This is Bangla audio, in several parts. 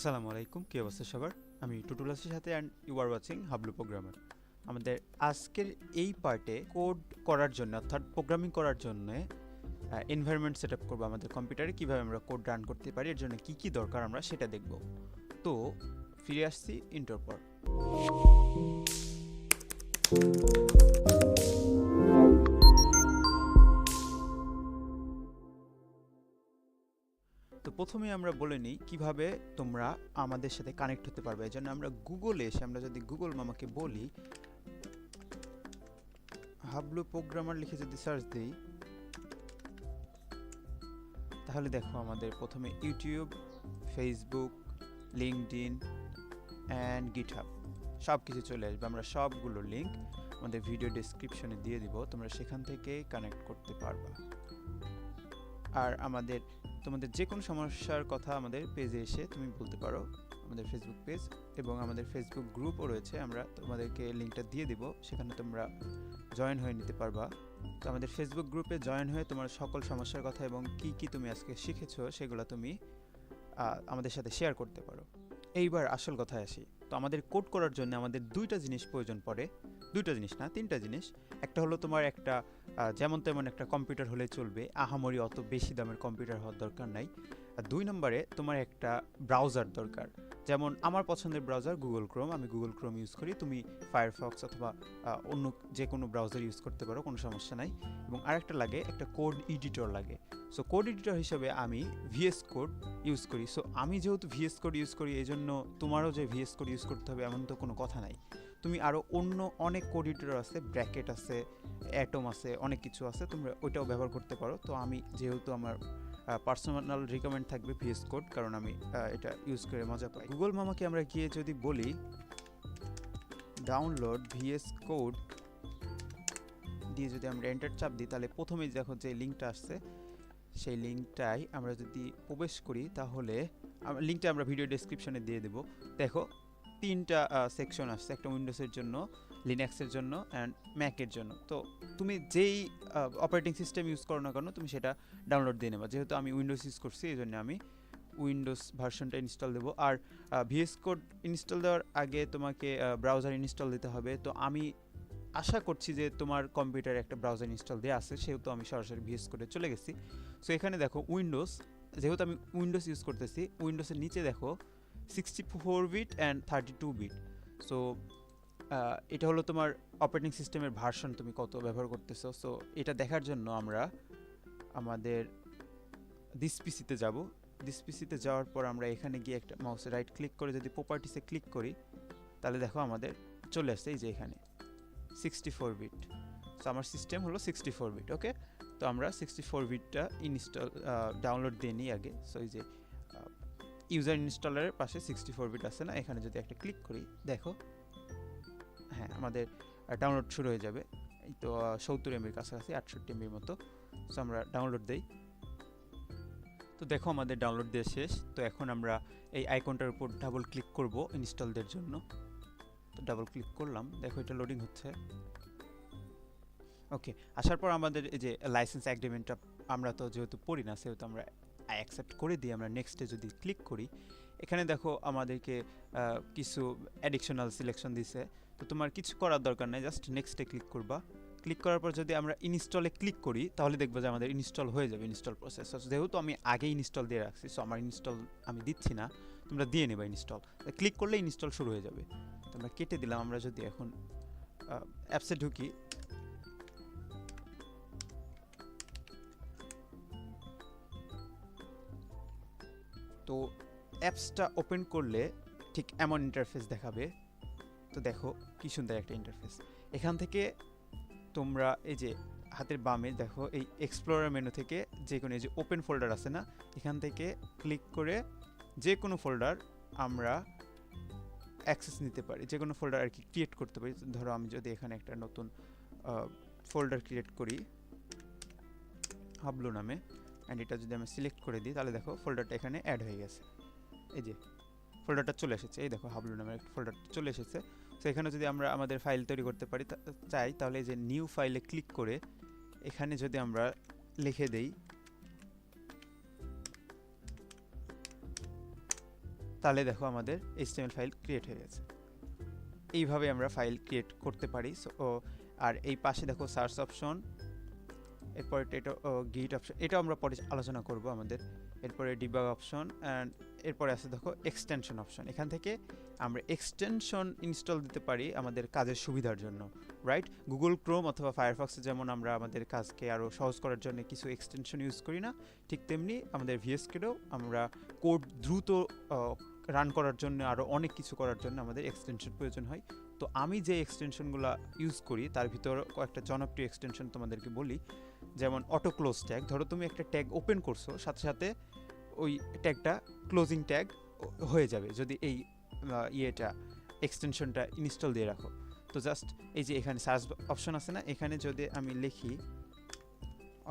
আসসালামু আলাইকুম, কি অবস্থা সবার? আমি টুটুলাসের সাথে and you are watching Hablu programmer. আমাদের আজকের এই পার্টে কোড করার জন্য অর্থাৎ প্রোগ্রামিং করার জন্য এনভায়রনমেন্ট সেট আপ করবো আমাদের কম্পিউটারে, কীভাবে আমরা কোড রান করতে পারি, এর জন্য কী কী দরকার আমরা সেটা দেখব। তো ফিরে আসছি ইন্ট্রোর পর। তো প্রথমে আমরা বলে নিই কিভাবে তোমরা আমাদের সাথে কানেক্ট হতে পারবে। এই জন্য আমরা গুগলে এসে আমরা যদি গুগল মামাকে বলি হাবলু প্রোগ্রামার লিখে যদি সার্চ দিই, তাহলে দেখো আমাদের প্রথমে YouTube, Facebook, LinkedIn and GitHub সব কিছু চলে আসবে। আমরা সবগুলো লিঙ্ক আমাদের ভিডিও ডেসক্রিপশনে দিয়ে দিব, তোমরা সেখান থেকে কানেক্ট করতে পারবা। আর তোমাদের যে কোনো সমস্যার কথা আমাদের পেজে এসে তুমি বলতে পারো। আমাদের ফেসবুক পেজ এবং আমাদের ফেসবুক গ্রুপও রয়েছে, আমরা তোমাদেরকে লিঙ্কটা দিয়ে দিব, সেখানে তোমরা জয়েন হয়ে নিতে পারবা। তো আমাদের ফেসবুক গ্রুপে জয়েন হয়ে তোমার সকল সমস্যার কথা এবং কি তুমি আজকে শিখেছো সেগুলো তুমি আমাদের সাথে শেয়ার করতে পারো। এইবার আসল কথায় আসি। তো আমাদের কোড করার জন্য আমাদের দুইটা জিনিস প্রয়োজন পড়ে, দুইটা জিনিস না, তিনটা জিনিস। একটা হলো তোমার একটা যেমন তেমন একটা কম্পিউটার হলে চলবে, আহামরি অত বেশি দামের কম্পিউটার হওয়ার দরকার নাই। আর দুই নম্বরে তোমার একটা ব্রাউজার দরকার। যেমন আমার পছন্দের ব্রাউজার গুগল ক্রোম, আমি গুগল ক্রোম ইউজ করি, তুমি ফায়ারফক্স অথবা অন্য যে কোনো ব্রাউজার ইউজ করতে পারো, কোনো সমস্যা নাই। এবং আরেকটা লাগে, একটা কোড এডিটর লাগে। সো কোড এডিটর হিসেবে আমি ভিএস কোড ইউজ করি। সো আমি যেহেতু ভিএস কোড ইউজ করি, এই জন্য তোমারও যে ভিএস কোড ইউজ করতে হবে এমন তো কোনো কথা নাই। তুমি আরও অন্য অনেক কোড এডিটর আছে, ব্র্যাকেট আছে, অ্যাটম আছে, অনেক কিছু আছে, তোমরা ওইটাও ব্যবহার করতে পারো। তো আমি যেহেতু আমার পার্সোনাল রিকমেন্ড থাকবে ভিএস কোড, কারণ আমি এটা ইউজ করে মজা পাই। গুগল মামাকে আমরা গিয়ে যদি বলি ডাউনলোড ভিএস কোড দিয়ে যদি আমরা এন্টার চাপ দিই, তাহলে প্রথমেই দেখো যে লিঙ্কটা আসছে, সেই লিঙ্কটাই আমরা যদি প্রবেশ করি, তাহলে লিঙ্কটা আমরা ভিডিও ডেসক্রিপশনে দিয়ে দেবো। দেখো তিনটা সেকশন আসছে, একটা উইন্ডোজের জন্য, লিনাক্সের জন্য অ্যান্ড ম্যাকের জন্য। তো তুমি যেই অপারেটিং সিস্টেম ইউজ করো না কেন, তুমি সেটা ডাউনলোড দিয়ে নেবা। যেহেতু আমি উইন্ডোজ ইউজ করছি, এই জন্য আমি উইন্ডোজ ভার্সনটা ইনস্টল দেবো। আর ভিএস কোড ইনস্টল দেওয়ার আগে তোমাকে ব্রাউজার ইনস্টল দিতে হবে। তো আমি আশা করছি যে তোমার কম্পিউটারে একটা ব্রাউজার ইনস্টল দেওয়া আছে, সেহেতু আমি সরাসরি ভিএস কোডে চলে গেছি। সো এখানে দেখো উইন্ডোজ, যেহেতু আমি উইন্ডোজ ইউজ করতেছি, উইন্ডোজের নিচে দেখো 64 বিট অ্যান্ড 32 বিট। সো এটা হলো তোমার অপারেটিং সিস্টেমের ভার্সন, তুমি কত ব্যবহার করতেছো। সো এটা দেখার জন্য আমরা আমাদের দিস পিসিতে যাব। দিস পিসিতে যাওয়ার পর আমরা এখানে গিয়ে একটা মাউসে রাইট ক্লিক করে যদি প্রপার্টিসে ক্লিক করি, তাহলে দেখো আমাদের চলে আসছে এই যে এখানে 64 বিট। সো আমার সিস্টেম হলো 64 বিট। ওকে, তো আমরা 64 বিটটা ডাউনলোড দিয়ে নিই আগে। সো এই যে ইউজার ইনস্টলারের পাশে 64 বিট আছে না, এখানে যদি একটা ক্লিক করি, দেখো হ্যাঁ আমাদের ডাউনলোড শুরু হয়ে যাবে। এই তো 70 এমবির কাছাকাছি, 68 এমবির মতো। সো আমরা ডাউনলোড দেই। তো দেখো আমাদের ডাউনলোড দিয়ে শেষ। তো এখন আমরা এই আইকনটার উপর ডাবল ক্লিক করব ইনস্টলদের জন্য। তো ডাবল ক্লিক করলাম, দেখো এটা লোডিং হচ্ছে। ওকে, আসার পর আমাদের এই যে লাইসেন্স এগ্রিমেন্টটা আমরা তো যেহেতু পড়ি না, সেহেতু আমরা অ্যাকসেপ্ট করে দিই। আমরা নেক্সটে যদি ক্লিক করি, এখানে দেখো আমাদেরকে কিছু অ্যাডিশনাল সিলেকশন দিছে। তো তোমার কিছু করার দরকার নেই, জাস্ট নেক্সটে ক্লিক করবা। ক্লিক করার পর যদি আমরা ইনস্টলে ক্লিক করি, তাহলে দেখবো যে আমাদের ইনস্টল হয়ে যাবে, ইনস্টল প্রসেস। যেহেতু আমি আগে ইনস্টল দিয়ে রাখছি, সো আমার ইনস্টল আমি দিচ্ছি না, তোমরা দিয়ে নেবা ইনস্টল। ক্লিক করলে ইনস্টল শুরু হয়ে যাবে। তো আমরা কেটে দিলাম। আমরা যদি এখন অ্যাপসে ঢুকি, তো অ্যাপসটা ওপেন করলে ঠিক এমন ইন্টারফেস দেখাবে। তো দেখো কি সুন্দর একটা ইন্টারফেস। এখান থেকে তোমরা এই যে হাতের বামে দেখো এই এক্সপ্লোরার মেনু থেকে যে কোনো এই যে ওপেন ফোল্ডার আছে না, এখান থেকে ক্লিক করে যে কোনো ফোল্ডার আমরা অ্যাক্সেস নিতে পারি, যে কোনো ফোল্ডার আর কি ক্রিয়েট করতে পারি। ধরো আমি যদি এখানে একটা নতুন ফোল্ডার ক্রিয়েট করি হাবলু নামে, অ্যান্ড এটা যদি আমি সিলেক্ট করে দিই, তাহলে দেখো ফোল্ডারটা এখানে অ্যাড হয়ে গেছে। এই যে ফোল্ডারটা চলে এসেছে, এই দেখো হাবলু নামের একটা ফোল্ডার চলে এসেছে। তো এখানে যদি আমরা আমাদের ফাইল তৈরি করতে পারি চাই, তাহলে এই যে নিউ ফাইলে ক্লিক করে এখানে যদি আমরা লিখে দেই তাহলে দেখো আমাদের HTML ফাইল ক্রিয়েট হয়ে গেছে। এইভাবে আমরা ফাইল ক্রিয়েট করতে পারি। আর এই পাশে দেখো সার্চ অপশন, এরপরে এটা গিট অপশন, এটা আমরা পরে আলোচনা করব আমাদের। এরপরে ডিবাগ অপশন, অ্যান্ড এরপরে আছে দেখো এক্সটেনশন অপশন। এখান থেকে আমরা এক্সটেনশন ইনস্টল দিতে পারি আমাদের কাজের সুবিধার জন্য, রাইট? গুগল ক্রোম অথবা ফায়ারফক্সে যেমন আমরা আমাদের কাজকে আরও সহজ করার জন্য কিছু এক্সটেনশন ইউজ করি না, ঠিক তেমনি আমাদের VS কোডেও আমরা কোড দ্রুত রান করার জন্য আরও অনেক কিছু করার জন্য আমাদের এক্সটেনশন প্রয়োজন হয়। তো আমি যে এক্সটেনশনগুলো ইউজ করি তার ভিতর কয়েকটা জনপ্রিয় এক্সটেনশন তোমাদেরকে বলি। যেমন অটো ক্লোজ ট্যাগ, ধরো তুমি একটা ট্যাগ ওপেন করছো, সাথে সাথে ওই ট্যাগটা ক্লোজিং ট্যাগ হয়ে যাবে যদি এই এক্সটেনশনটা ইনস্টল দিয়ে রাখো। তো জাস্ট এই যে এখানে সার্চ অপশন আছে না, এখানে যদি আমি লিখি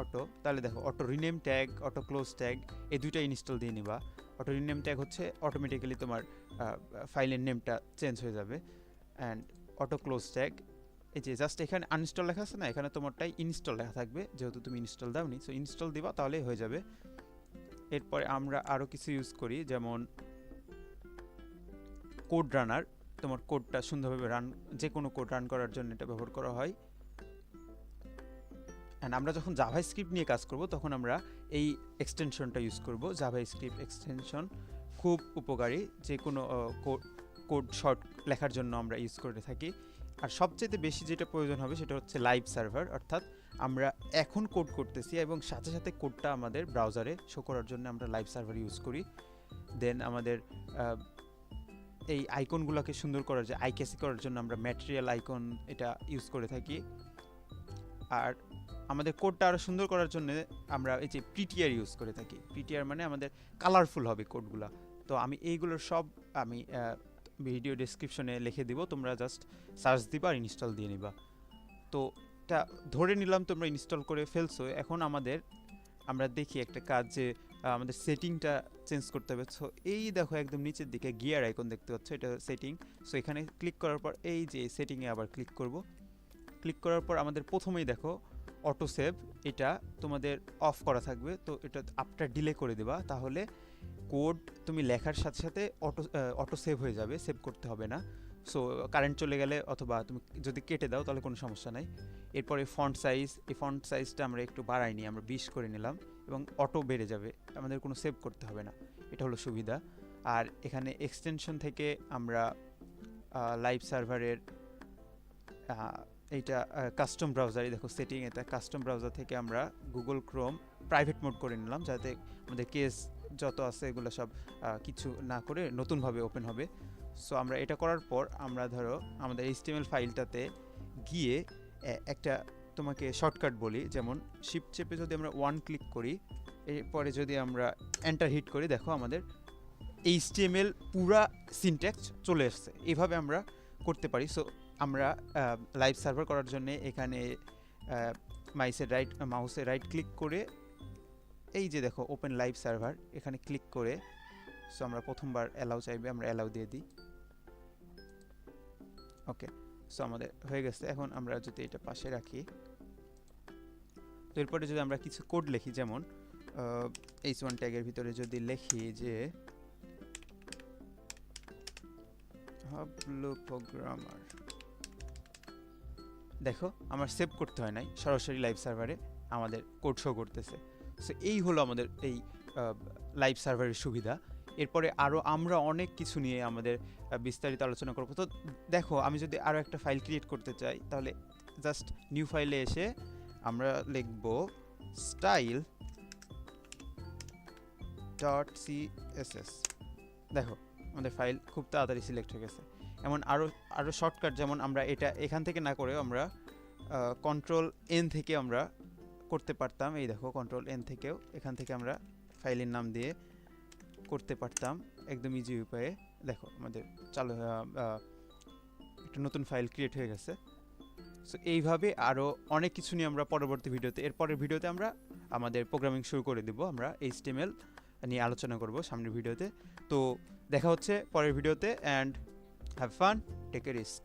অটো, তাহলে দেখো auto rename tag, auto close tag, এই দুইটা ইনস্টল দিয়ে নিবা। অটো রিনেম ট্যাগ হচ্ছে অটোমেটিক্যালি তোমার ফাইলের নেমটা চেঞ্জ হয়ে যাবে। অ্যান্ড অটো ক্লোজ ট্যাগ, এই যে জাস্ট এখানে আনইনস্টল লেখা আছে না, এখানে তোমারটাই ইনস্টল লেখা থাকবে, যেহেতু তুমি ইনস্টল দাওনি। সো ইনস্টল দিবা, তাহলেই হয়ে যাবে। এরপরে আমরা আরও কিছু ইউজ করি, যেমন কোড রানার। তোমার কোডটা সুন্দরভাবে যে কোনো কোড রান করার জন্য এটা ব্যবহার করা হয়। অ্যান্ড আমরা যখন জাভাস্ক্রিপ্ট নিয়ে কাজ করব তখন আমরা এই এক্সটেনশনটা ইউজ করব। জাভাস্ক্রিপ্ট এক্সটেনশন খুব উপকারী, যে কোনো কোড শর্ট লেখার জন্য আমরা ইউজ করে থাকি। আর সবচেয়ে বেশি যেটা প্রয়োজন হবে সেটা হচ্ছে লাইভ সার্ভার, অর্থাৎ আমরা এখন কোড করতেছি এবং সাথে সাথে কোডটা আমাদের ব্রাউজারে শো করার জন্য আমরা লাইভ সার্ভার ইউজ করি। দেন আমাদের এই আইকনগুলোকে সুন্দর করার যে আইকেসি করার জন্য আমরা ম্যাটেরিয়াল আইকন এটা ইউজ করে থাকি। আর আমাদের কোডটা আরও সুন্দর করার জন্য আমরা এই যে প্রিটিআর ইউজ করে থাকি। প্রিটিআর মানে আমাদের কালারফুল হবে কোডগুলো। তো আমি এইগুলোর সব আমি ভিডিও ডেসক্রিপশনে লিখে দিব, তোমরা জাস্ট সার্চ দিবা আর ইনস্টল দিয়ে নিবা। তো এটা ধরে নিলাম তোমরা ইনস্টল করে ফেলছো। এখন আমরা দেখি একটা কাজ, যে আমাদের সেটিংটা চেঞ্জ করতে হবে। সো এই দেখো একদম নিচের দিকে গিয়ার আইকন দেখতে পাচ্ছ, এটা সেটিং। সো এখানে ক্লিক করার পর এই যে সেটিংয়ে আবার ক্লিক করব। ক্লিক করার পর আমাদের প্রথমেই দেখো অটো সেভ, এটা তোমাদের অফ করা থাকবে। তো এটা আপটা ডিলে করে দেবা, তাহলে কোড তুমি লেখার সাথে সাথে অটো সেভ হয়ে যাবে, সেভ করতে হবে না। সো কারেন্ট চলে গেলে অথবা তুমি যদি কেটে দাও তাহলে কোনো সমস্যা নাই। এরপরে ফন্ট সাইজ, এই ফন্ট সাইজটা আমরা একটু বাড়াই নি, আমরা 20 করে নিলাম এবং অটো বেড়ে যাবে, আমাদের কোনো সেভ করতে হবে না। এটা হলো সুবিধা। আর এখানে এক্সটেনশন থেকে আমরা লাইভ সার্ভারের এইটা কাস্টম ব্রাউজারই দেখো সেটিং, এটা কাস্টম ব্রাউজার থেকে আমরা গুগল ক্রোম প্রাইভেট মোড করে নিলাম, যাতে আমাদের কেস যত আছে এগুলো সব কিছু না করে নতুনভাবে ওপেন হবে। সো আমরা এটা করার পর আমরা ধরো আমাদের HTML ফাইলটাতে গিয়ে একটা তোমাকে শর্টকাট বলি, যেমন শিফট চেপে যদি আমরা 1 ক্লিক করি, এরপরে যদি আমরা এন্টার হিট করি, দেখো আমাদের HTML পুরা সিনট্যাক্স চলে আসছে। এইভাবে আমরা করতে পারি। সো আমরা লাইভ সার্ভার করার জন্য এখানে মাউসে রাইট ক্লিক করে এই যে দেখো ওপেন লাইভ সার্ভার, এখানে ক্লিক করে সো আমরা প্রথমবার অ্যালাউ চাইবে, আমরা অ্যালাউ দিয়ে দিই। ওকে, সো আমাদের হয়ে গেছে। এখন আমরা যদি এটা পাশে রাখি, তো এরপরে যদি আমরা কিছু কোড লিখি, যেমন h1 ট্যাগের ভিতরে যদি লিখি যে হাবলু প্রোগ্রামার, দেখো আমার সেভ করতে হয় নাই, সরাসরি লাইভ সার্ভারে আমাদের কোড শো করতেছে। সো এই হলো আমাদের এই লাইভ সার্ভারের সুবিধা। এরপরে আমরা অনেক কিছু নিয়ে আমাদের বিস্তারিত আলোচনা করব। তো দেখো আমি যদি আরও একটা ফাইল ক্রিয়েট করতে চাই, তাহলে জাস্ট নিউ ফাইলে এসে আমরা লিখব style.css। দেখো আমাদের ফাইল খুব তাড়াতাড়ি সিলেক্ট হয়ে গেছে। এমন আরও শর্টকাট, যেমন আমরা এটা এখান থেকে না করে আমরা Ctrl+N থেকে আমরা করতে পারতাম। এই দেখো Ctrl+N থেকেও এখান থেকে আমরা ফাইলের নাম দিয়ে করতে পারতাম একদম ইজি উপায়ে। দেখো আমাদের চালু একটা নতুন ফাইল ক্রিয়েট হয়ে গেছে। সো এইভাবে আরও অনেক কিছু নিয়ে আমরা পরবর্তী ভিডিওতে, এরপরের ভিডিওতে আমরা আমাদের প্রোগ্রামিং শুরু করে দেব। আমরা HTML নিয়ে আলোচনা করব সামনের ভিডিওতে। তো দেখা হচ্ছে পরের ভিডিওতে, and have fun, take a risk.